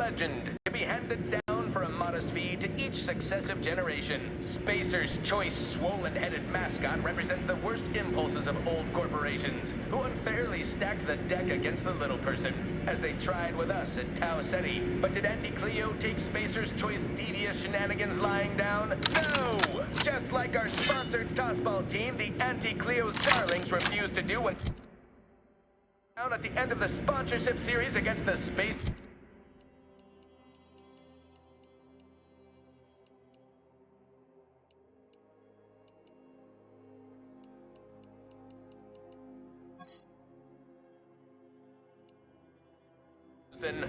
legend, to be handed down for a modest fee to each successive generation. Spacer's choice swollen-headed mascot represents the worst impulses of old corporations, who unfairly stacked the deck against the little person, as they tried with us at Tau Ceti. But did Auntie Cleo take Spacer's choice devious shenanigans lying down? No! Just like our sponsored tossball team, the Auntie Cleo's darlings refused to do when down at the end of the sponsorship series against the Space...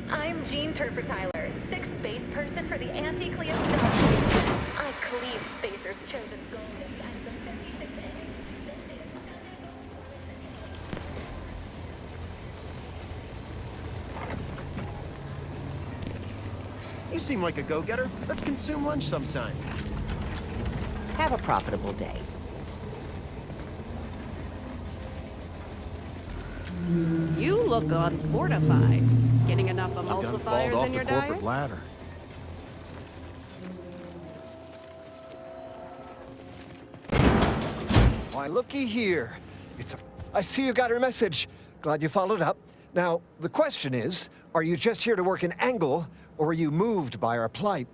I'm Jean Turfer-Tyler, 6th base person for the Anti-Cleo Star. I cleave Spacer's chosen goal inside the 56A. You seem like a go-getter. Let's consume lunch sometime. Have a profitable day. You look unfortified. Getting enough emulsifiers in your diet? Corporate ladder. Why, looky here. I see you got her message. Glad you followed up. Now, the question is, are you just here to work an angle, or were you moved by our plight?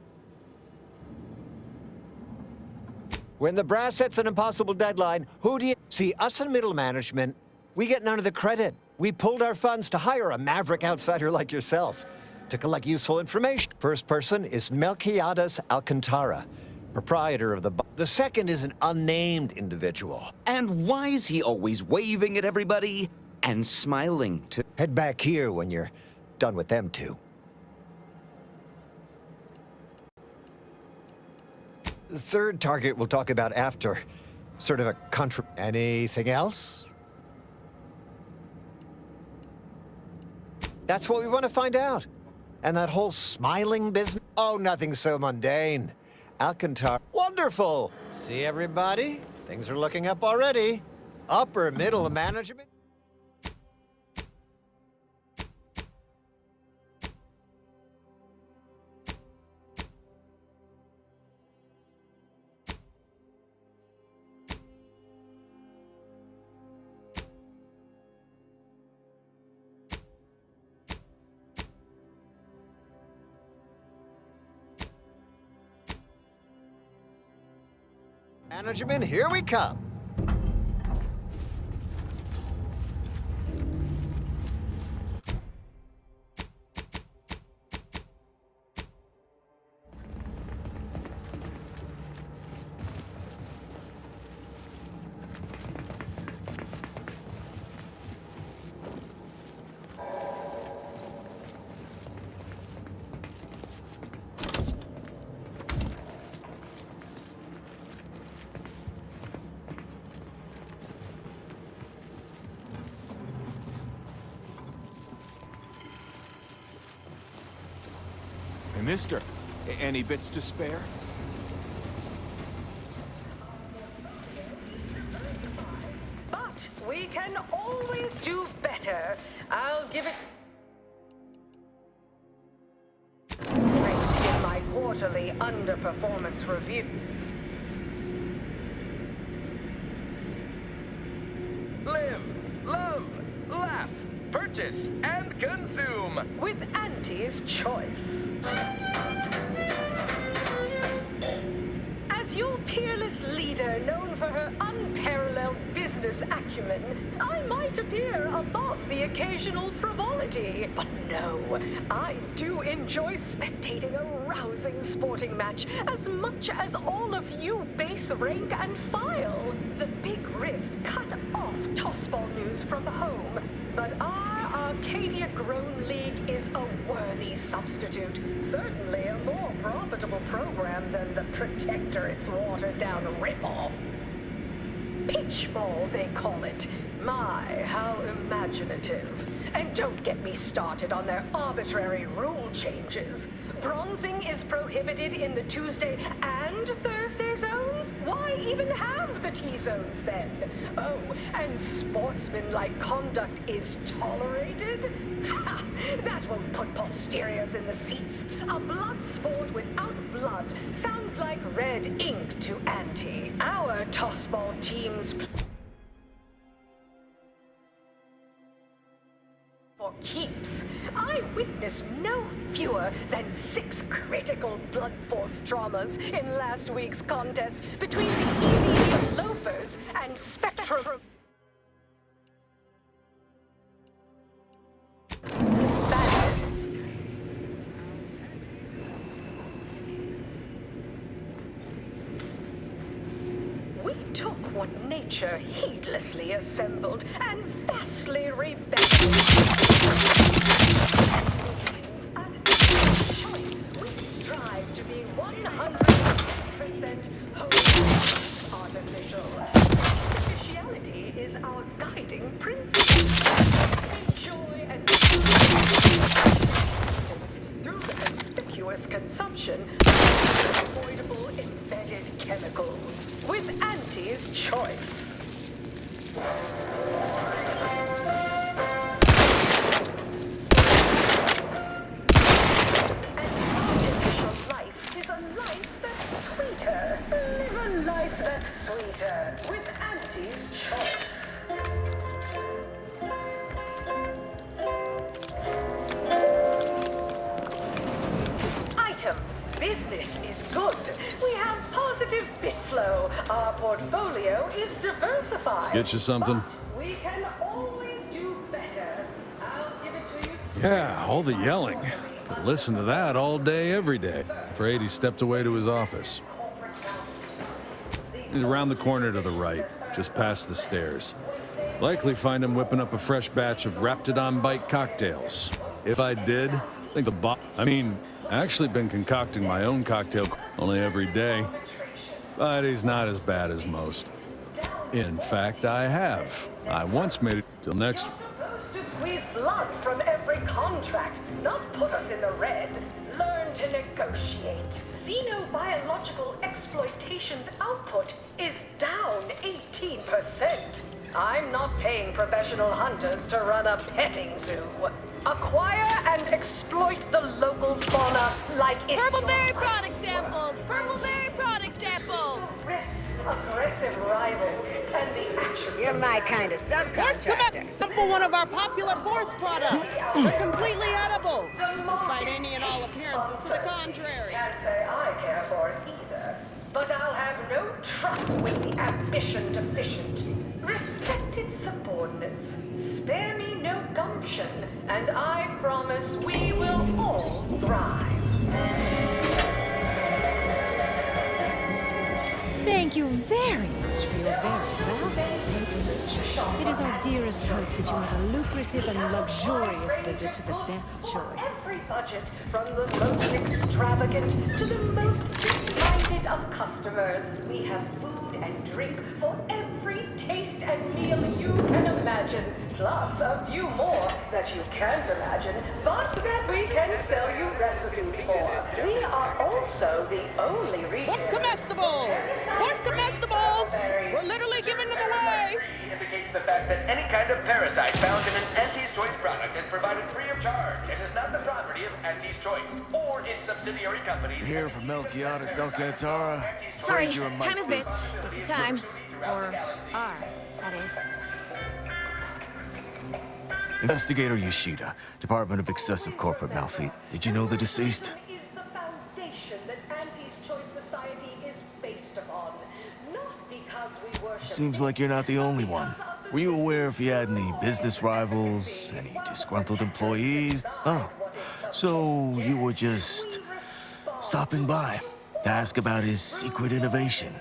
When the brass sets an impossible deadline, who do you... See, us in middle management, we get none of the credit. We pulled our funds to hire a maverick outsider like yourself to collect useful information. First person is Melquiades Alcantara, proprietor of the... The second is an unnamed individual. And why is he always waving at everybody and smiling too? Head back here when you're done with them two. The third target we'll talk about after. Sort of a contra... Anything else? That's what we want to find out. And that whole smiling business? Oh, nothing so mundane. Alcantara. Wonderful! See, everybody? Things are looking up already. Upper middle management. Management, here we come. Hey, mister, any bits to spare? But we can always do better. I'll give it... Rate in my quarterly underperformance review. Live, love, laugh, purchase, and consume. With Auntie's choice. As your peerless leader, known for her unparalleled business acumen, I might appear above the occasional frivolity. But no, I do enjoy spectating a rousing sporting match as much as all of you base rank and file. The Big Rift cut off tossball news from home, but our Arcadia Grown League is a worthy substitute. Certainly a more profitable program than the Protectorate's watered-down ripoff. Pitchball, they call it. My, how imaginative. And don't get me started on their arbitrary rule changes. Bronzing is prohibited in the Tuesday and Thursday zones? Why even have the T-zones then? Oh, and sportsmanlike conduct is tolerated? Ha! That won't put posteriors in the seats. A blood sport without blood sounds like red ink to Auntie. Our tossball teams for keeps. I witnessed no fewer than 6 critical blood force traumas in last week's contest between the easy loafers and Spectrum bandits. We took what nature heedlessly assembled and vastly rebelled. At choice, we strive to be 100% wholly artificial. Artificiality is our guiding principle. Enjoy and existence through the conspicuous consumption of unavoidable embedded chemicals. With Auntie's choice. With Auntie's choice. Item. Business is good. We have positive bit flow. Our portfolio is diversified. Get you something? But we can always do better. I'll give it to you straight. Yeah, all the yelling. Could listen to that all day, every day. Afraid he stepped away to his office. He's around the corner to the right, just past the stairs. Likely find him whipping up a fresh batch of Raptidon Bite cocktails. If I did, think I actually been concocting my own cocktail only every day. But he's not as bad as most. In fact, I have. I once made it till next. You're supposed to squeeze blood from every contract, not put us in the red. Learn to negotiate. Xenobiological exploitation's output is down 18%. I'm not paying professional hunters to run a petting zoo. Acquire and exploit the local fauna like it's Purpleberry product samples! Purpleberry product samples! aggressive rivals and the action. You're my kind of subcontractor. Sample one of our popular Force products. They're completely edible, despite any and all appearances to the contrary. Can't say I care for it either. But I'll have no trouble with the ambition deficient. Respected subordinates, spare me no gumption, and I promise we will all thrive. Thank you very much for your very valuable patronage. It is our dearest hope that you have a lucrative and luxurious visit to the best choice. Every budget, from the most extravagant to the most minded of customers. We have food and drink for every taste and meal you can imagine, plus a few more that you can't imagine, but that we can sell you recipes for. We are also the only retailer. What's comestibles? What's comestibles? We're literally giving them away. Indicates the fact that any kind of parasite found in an Auntie's Choice product is provided free of charge and is not the property of Auntie's Choice or its subsidiary companies. Here from Melchiades Alcantara. Sorry, time is bits. It's time. Or are, that is. Investigator Yoshida, Department of Excessive Corporate Malfeasance. Did you know the deceased? Is the foundation that Auntie's Choice Society is based upon. Not because we worship. Seems like you're not the only one. Were you aware if he had any business rivals, any disgruntled employees? Oh, so you were just stopping by to ask about his secret innovation,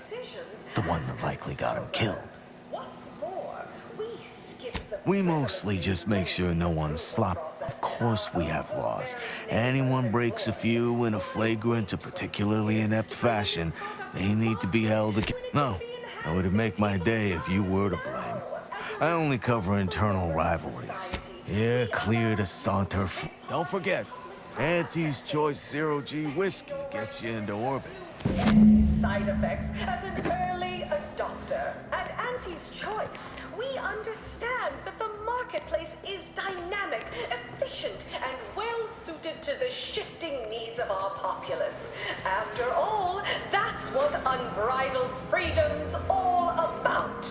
the one that likely got him killed. What's more, We mostly just make sure no one's slop. Of course we have laws. Anyone breaks a few in a flagrant or particularly inept fashion, they need to be held accountable. No, that would make my day if you were to blame. I only cover internal rivalries. Yeah, clear to saunter. Don't forget, Auntie's Choice Zero G whiskey gets you into orbit. Side effects as an early adopter. At Auntie's Choice, we understand that the marketplace is dynamic, efficient, and well-suited to the shifting needs of our populace. After all, that's what unbridled freedom's all about.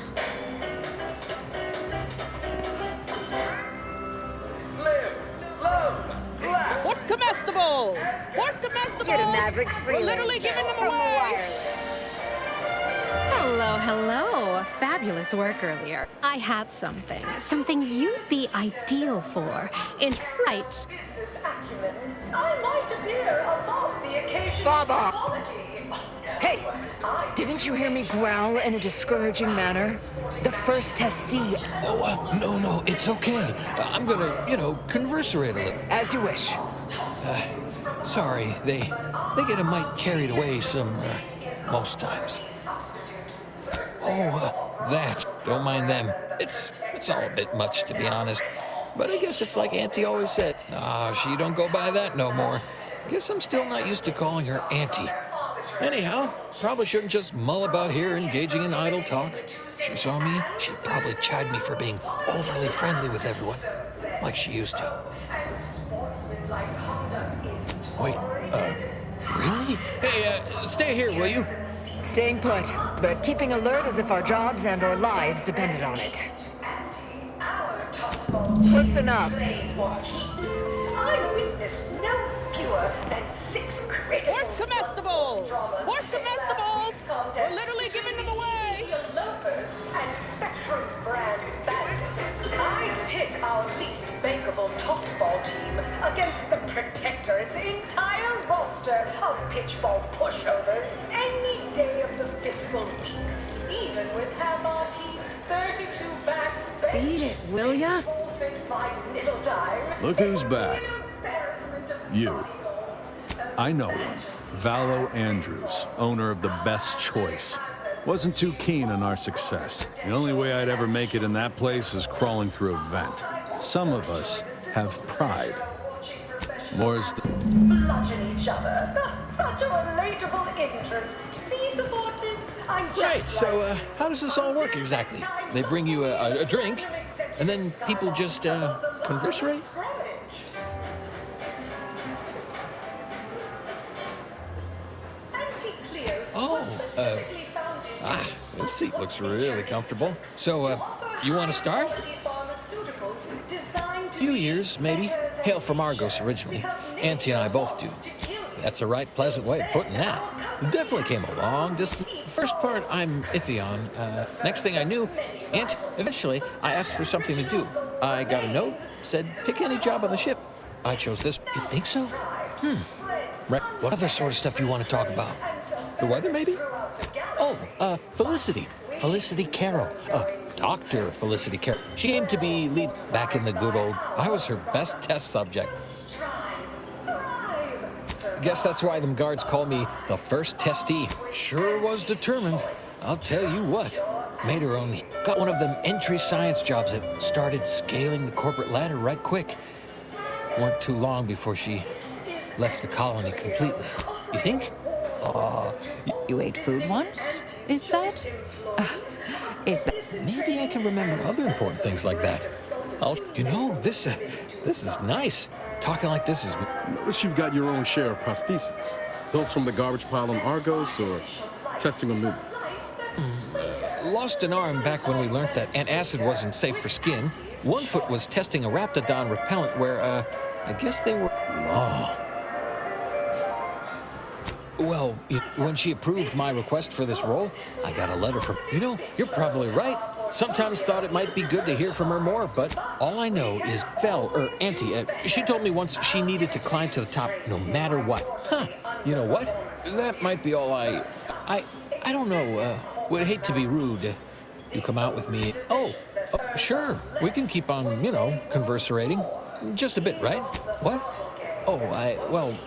Live, love, laugh. What's comestibles? What's comestibles? Get a Maverick We're literally freelancer giving them from away. wireless. Hello, hello. Fabulous work earlier. I have something you'd be ideal for. Right. Business acumen. I might appear above the occasional Baba. quality, but no, Hey, didn't you hear me growl in a discouraging manner? The first testee. Oh, no, it's okay. I'm gonna, converserate a little. As you wish. Sorry, they get a mite carried away most times. Oh, that. Don't mind them. It's all a bit much, to be honest. But I guess it's like Auntie always said. She don't go by that no more. Guess I'm still not used to calling her Auntie. Anyhow, probably shouldn't just mull about here engaging in idle talk. If she saw me, she'd probably chide me for being overly friendly with everyone, like she used to. Wait, really? Hey, stay here, will you? Staying put, but keeping alert as if our jobs and our lives depended on it. Listen up. I witnessed no fewer than 6 critical. Horse comestibles! Horse comestibles! We're literally giving them away! Loafers and Spectrum brand bandits. I pit our least bankable tossball team against the Protectorate's entire roster of pitchball pushovers any day of the fiscal week. Even with half our team's 32 backs benched. Beat it, will ya? Look who's back. You. I know one. Vallo Andrews, owner of the Best Choice. Wasn't too keen on our success. The only way I'd ever make it in that place is crawling through a vent. Some of us have pride. More's the... Bludgeon each other. Such a relatable interest. See, subordinates, I'm just Right, so how does this all work exactly? They bring you a drink, and then people just converserate? This seat looks really comfortable. So, you want to start? A few years, maybe. Hail from Argos originally. Auntie and I both do. That's a right pleasant way of putting that. Definitely came a long distance. First part I'm iffy on. Next thing I knew, eventually I asked for something to do. I got a note, said pick any job on the ship. I chose this. You think so? Right. What other sort of stuff you want to talk about? The weather, maybe? Oh, Felicity. Felicity Carroll. Dr. Felicity Carroll. She aimed to be lead back in the good old... I was her best test subject. Guess that's why them guards call me the first testee. Sure was determined. I'll tell you what. Made her own. Got one of them entry science jobs that started scaling the corporate ladder right quick. Weren't too long before she left the colony completely. You think? You ate food once? Is that? Maybe I can remember other important things like that. This is nice. Talking like this is... Notice you've got your own share of prostheses. Those from the garbage pile on Argos or testing on new? Lost an arm back when we learned that antacid wasn't safe for skin. One foot was testing a raptidon repellent where, I guess they were... Well, when she approved my request for this role, I got a letter from... You're probably right. Sometimes thought it might be good to hear from her more, but all I know is Auntie, she told me once she needed to climb to the top no matter what. You know what? That might be all I don't know, would hate to be rude. You come out with me. Sure. We can keep on, converserating. Just a bit, right? What?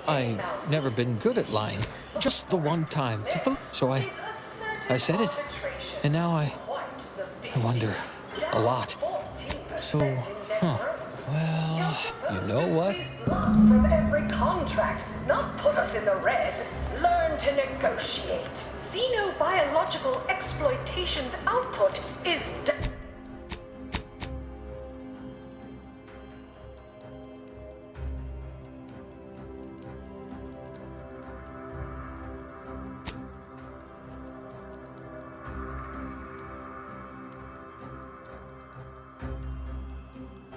I never been good at lying. Just the one time. So I said it. And now I wonder, A lot. So, well, you know what? From every contract, not put us in the red. Learn to negotiate. Xenobiological exploitation's output is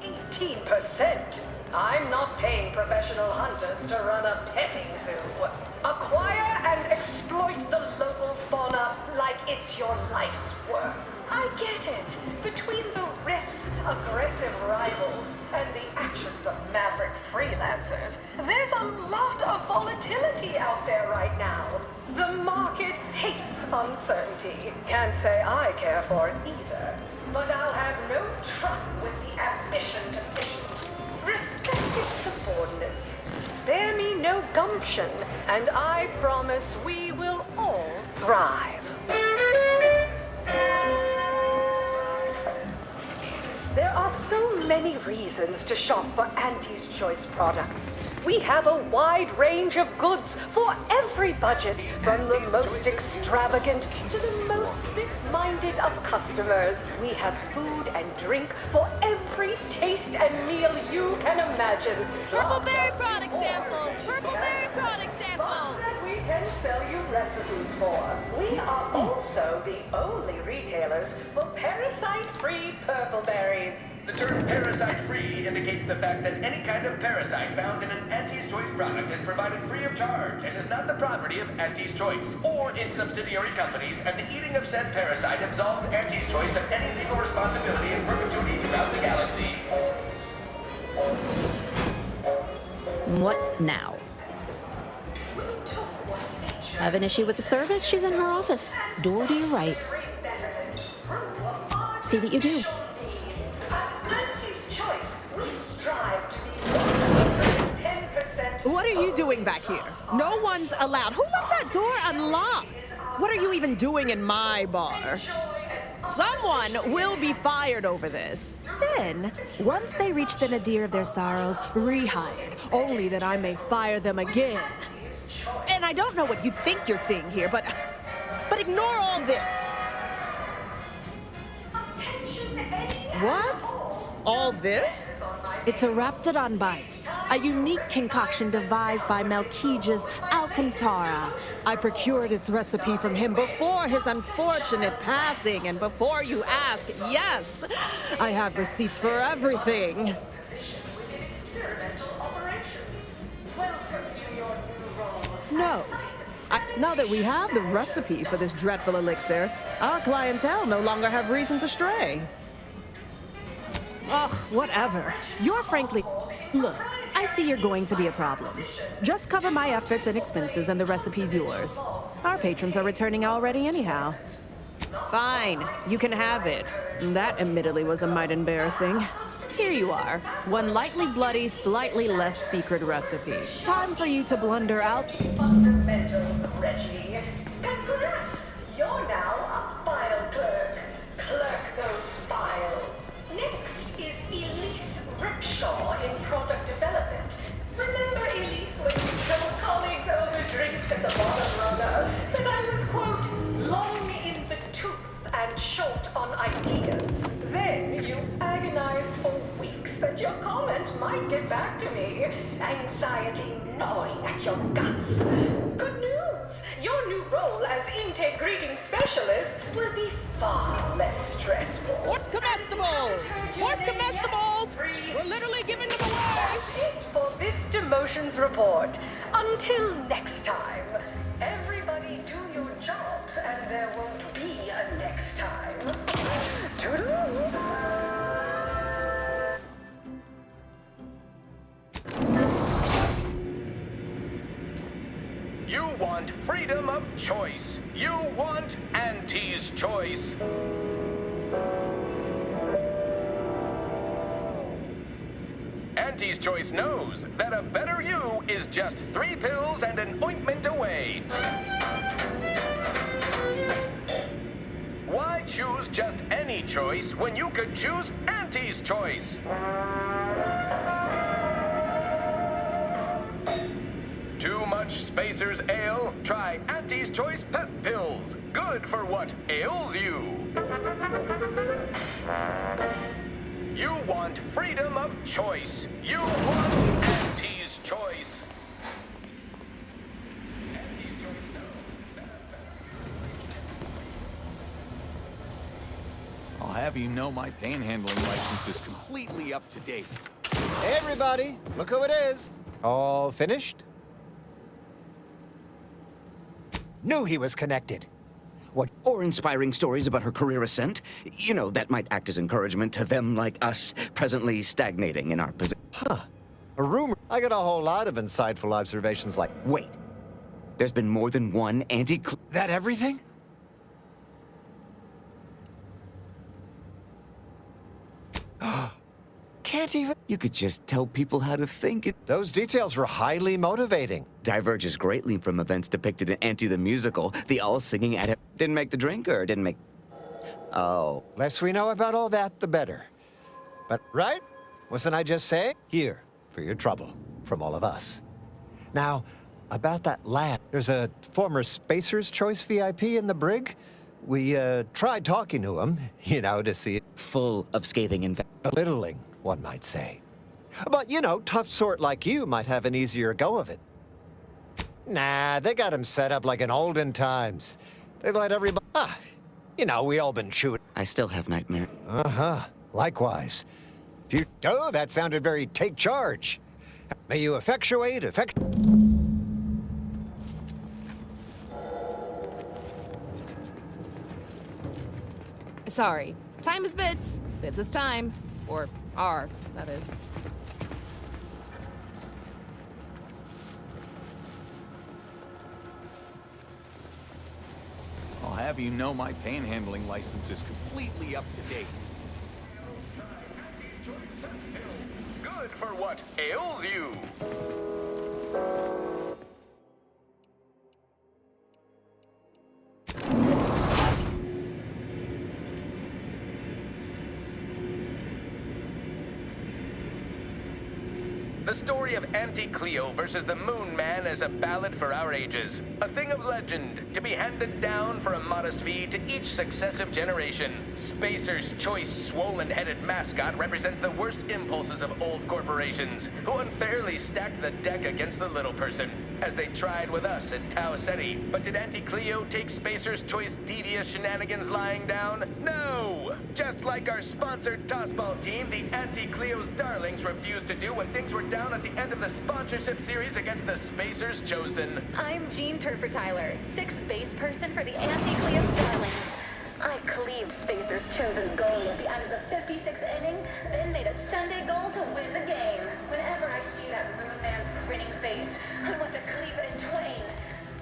18%. I'm not paying professional hunters to run a petting zoo. Acquire and exploit the local fauna like it's your life's work. I get it. Between the rifts, aggressive rivals, and the actions of maverick freelancers, there's a lot of volatility out there right now. The market hates uncertainty. Can't say I care for it either. But I'll have no truck with the ambition to fish it. Respect its subordinates. Spare me no gumption, and I promise we will all thrive. There are so many reasons to shop for Auntie's Choice products. We have a wide range of goods for every budget, from the most extravagant to the most big-minded of customers. We have food and drink for every taste and meal you can imagine. Purple berry product sample! Purple berry product sample! That we can sell you recipes for. We are also the only retailers for parasite-free purple berries. The term parasite-free indicates the fact that any kind of parasite found in an Auntie's Choice product is provided free of charge and is not the property of Auntie's Choice or its subsidiary companies, and the eating of said parasite absolves Auntie's Choice of any legal responsibility in perpetuity throughout the galaxy. What now? Have an issue with the service? She's in her office. Door to your right. See that you do. Auntie's Choice, we strive to be 10%. What are you doing back here? No one's allowed. Who left that door unlocked? What are you even doing in my bar? Someone will be fired over this. Then, once they reach the nadir of their sorrows, rehired, only that I may fire them again. And I don't know what you think you're seeing here, but ignore all this. What? All this? It's a Raptidon bite, a unique concoction devised by Melquiades Alcantara. I procured its recipe from him before his unfortunate passing, and before you ask, yes, I have receipts for everything. No. Now that we have the recipe for this dreadful elixir, our clientele no longer have reason to stray. Ugh, whatever. You're frankly... Look, I see you're going to be a problem. Just cover my efforts and expenses and the recipe's yours. Our patrons are returning already anyhow. Fine, you can have it. That admittedly was a mite embarrassing. Here you are. One lightly bloody, slightly less secret recipe. Time for you to blunder out. Fundamentals, Reggie. Congrats! You're now a file clerk. Clerk those files. Next is Elise Ripshaw in product development. Remember, Elise, when you told colleagues over drinks at the bottom runner that I was, quote, long in the tooth and short on ideas? Then you agonized for weeks that your comment might get back to me. Anxiety gnawing at your guts. Good news! Your new role as intake greeting specialist will be far less stressful. Horse comestibles! Horse comestibles! We're literally giving them away! That's it for this demotions report. Until next time, everybody do your jobs and there won't be a next time. Toodaloo! You want freedom of choice. You want Auntie's Choice. Auntie's Choice knows that a better you is just 3 pills and an ointment away. Why choose just any choice when you could choose Auntie's choice? Too much Spacer's Ale? Try Auntie's Choice Pep Pills. Good for what ails you. You want freedom of choice. You want Auntie's Choice. Auntie's Choice, no. I'll have you know my panhandling license is completely up to date. Hey, everybody, look who it is. All finished? Knew he was connected. What? Or inspiring stories about her career ascent? You know, that might act as encouragement to them like us, presently stagnating in our position. Huh. A rumor. I got a whole lot of insightful observations like, Wait. There's been more than one that everything? Can't even... You could just tell people how to think. Those details were highly motivating. Diverges greatly from events depicted in Auntie the Musical. The all-singing at it didn't make the drink, or didn't make... Oh. Less we know about all that, the better. But, right? Wasn't I just saying? Here, for your trouble, from all of us. Now, about that lad, there's a former Spacer's Choice VIP in the brig. We, tried talking to him, you know, to see... Full of scathing belittling, one might say. But, you know, tough sort like you might have an easier go of it. Nah, they got him set up like in olden times. They let everybody... you know, we all been chewed. I still have nightmare. Uh-huh. Likewise. Oh, that sounded very take charge. May you effectuate... Sorry. Time is bits. Bits is time. Or are, that is. I'll have you know my panhandling license is completely up to date. Good for what ails you. The story of Auntie Cleo versus the Moon Man is a ballad for our ages. A thing of legend, to be handed down for a modest fee to each successive generation. Spacer's Choice swollen-headed mascot represents the worst impulses of old corporations, who unfairly stacked the deck against the little person, as they tried with us at Tau Ceti. But did Auntie Cleo take Spacer's Choice devious shenanigans lying down? No! Just like our sponsored tossball team, the Auntie Cleo's darlings refused to do what things were down at the end of the sponsorship series against the Spacers Chosen. I'm Jean Tyler, 6th base person for the Anti-Cleo's Darlings. I cleaved Spacer's Chosen goal at the end of the 56th inning, then made a Sunday goal to win the game. Whenever I see that Moon Man's grinning face, I want to cleave it in twain.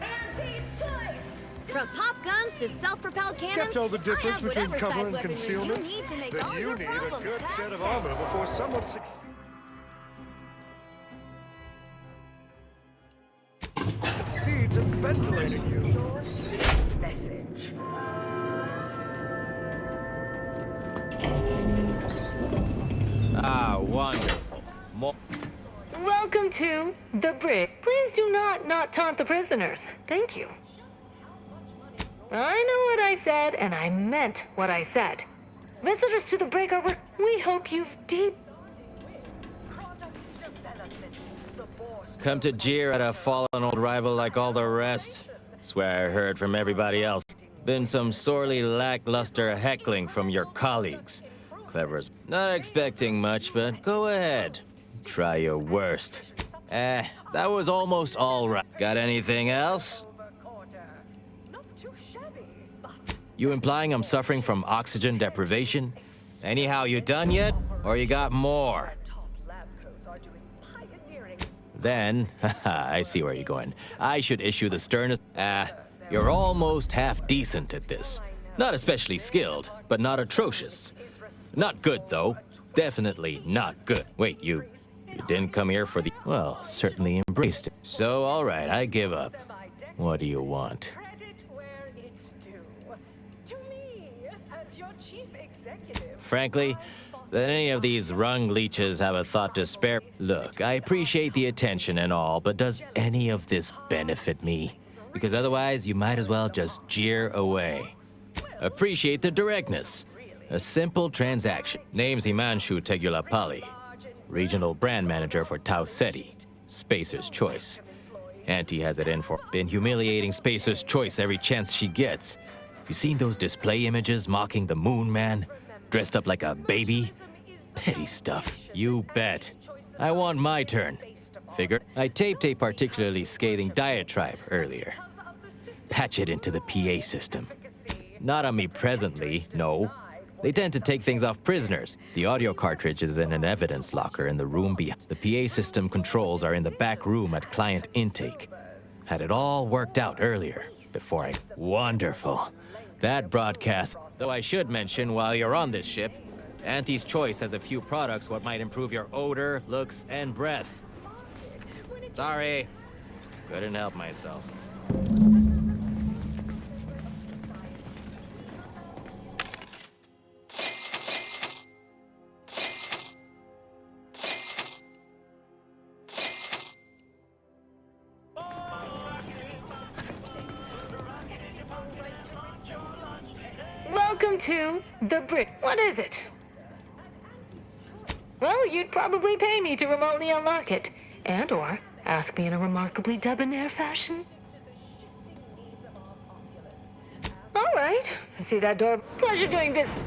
Auntie's Choice! From pop guns to self-propelled cannons, Can't tell the difference I have between whatever cover size and weaponry concealment? you need to make Then all you your need problems a good pass set of test. armor before someone succeeds. Succeeds in ventilating you. Message. Ah, wonderful. Welcome to the brig. Please do not taunt the prisoners. Thank you. I know what I said, and I meant what I said. Visitors to the brig are... We hope you've deep... Come to jeer at a fallen old rival like all the rest. Swear I heard from everybody else. Been some sorely lackluster heckling from your colleagues. Clever as... Not expecting much, but go ahead. Try your worst. That was almost all right. Got anything else? You implying I'm suffering from oxygen deprivation? Anyhow, you done yet? Or you got more? Then, haha, I see where you're going. I should issue the sternest... you're almost half decent at this. Not especially skilled, but not atrocious. Not good, though. Definitely not good. Wait, you didn't come here for the... Well, certainly embraced it. So, all right, I give up. What do you want? To me, as Frankly, that any of these rung leeches have a thought to spare. Look, I appreciate the attention and all, but does any of this benefit me? Because otherwise, you might as well just jeer away. Appreciate the directness. A simple transaction. Name's Himanshu Tegulapalli, regional brand manager for Tau Ceti, Spacer's Choice. Auntie has it in for been humiliating Spacer's Choice every chance she gets. You seen those display images mocking the Moon Man? Dressed up like a baby? Petty stuff. You bet. I want my turn. Figure I taped a particularly scathing diatribe earlier. Patch it into the PA system. Not on me presently, no. They tend to take things off prisoners. The audio cartridge is in an evidence locker in the room beyond. The PA system controls are in the back room at client intake. Had it all worked out earlier, before I... Wonderful. That broadcast... Though I should mention, while you're on this ship, Auntie's Choice has a few products what might improve your odor, looks, and breath. Sorry. Couldn't help myself. Welcome to the Brit. What is it? Well, you'd probably pay me to remotely unlock it, and/or ask me in a remarkably debonair fashion. All right. I see that door. Pleasure doing business.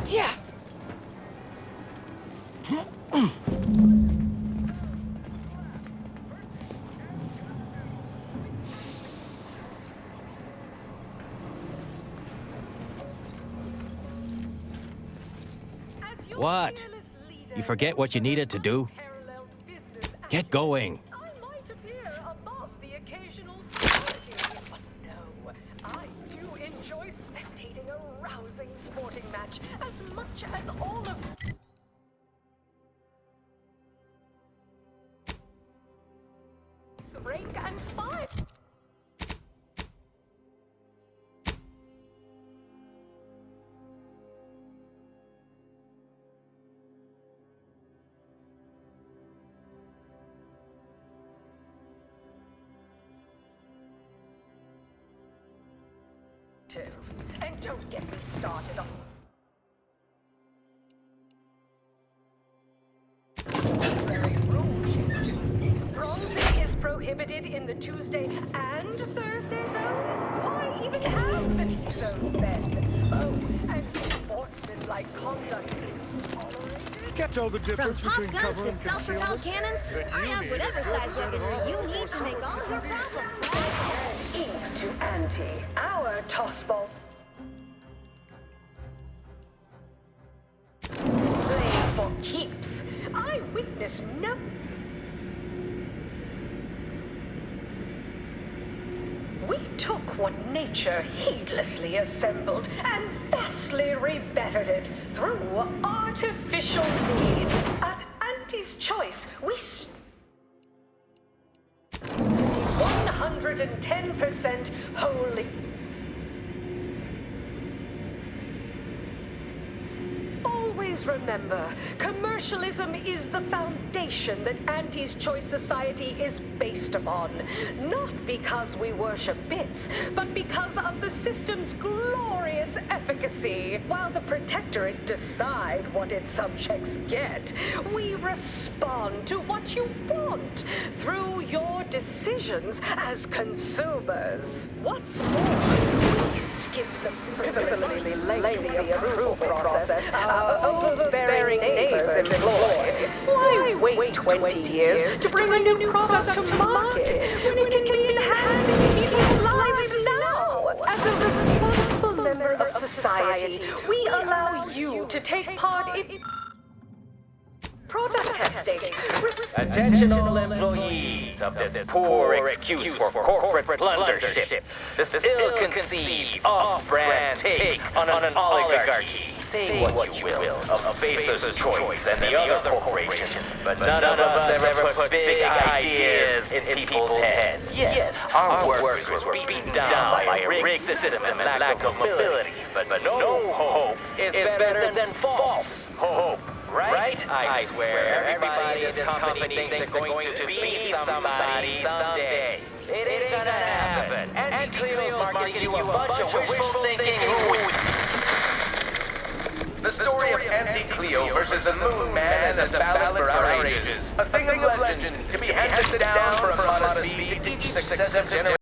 Yeah. What? You forget what you needed to do? Get going. I do enjoy spectating a rousing sporting match as much as all of rank and file. And don't get me started on very rule changes. Bronzing is prohibited in the Tuesday and Thursday zones. Why even have the T-zones then? Oh, and sportsmanlike conduct is tolerated. Can't tell the difference From pop between guns cover to and self-propelled concealment. cannons, I have whatever size weaponry you need to make all your problems. Ink to Auntie, our toss ball. Playing for keeps. I witness no... We took what nature heedlessly assembled and vastly rebettered it through artificial means. At Auntie's Choice, we 110% wholly... Always remember, commercialism is the foundation that Auntie's Choice Society is based upon. Not because we worship bits, but because of the system's glorious efficacy. While the Protectorate decide what its subjects get, we respond to what you want through your decisions as consumers. What's more, we skip the frivolously lengthy approval process overbearing neighbors employ. Why wait 20 years to bring a new product to market when it can be enhancing people's lives now? As a responsible member of society, we allow you to take part in product testing. Attention all employees of this poor excuse for corporate plundership. This ill-conceived, off-brand take on an oligarchy. Say what you will of Spacer's Choice and the other corporations, but none of us ever put big ideas ideas in people's heads. Yes, our workers were beaten down by a rigged system and lack of mobility. But no hope is better than false hope. Right? I swear, everybody in this company thinks they're going to be somebody someday. It ain't gonna happen. Anti-Cleo's marketing you a bunch of wishful thinking. The story of Anti-Cleo versus the Moon Man is a ballad for our ages. A thing of legend to be handed down for a modest fee to each successive generation.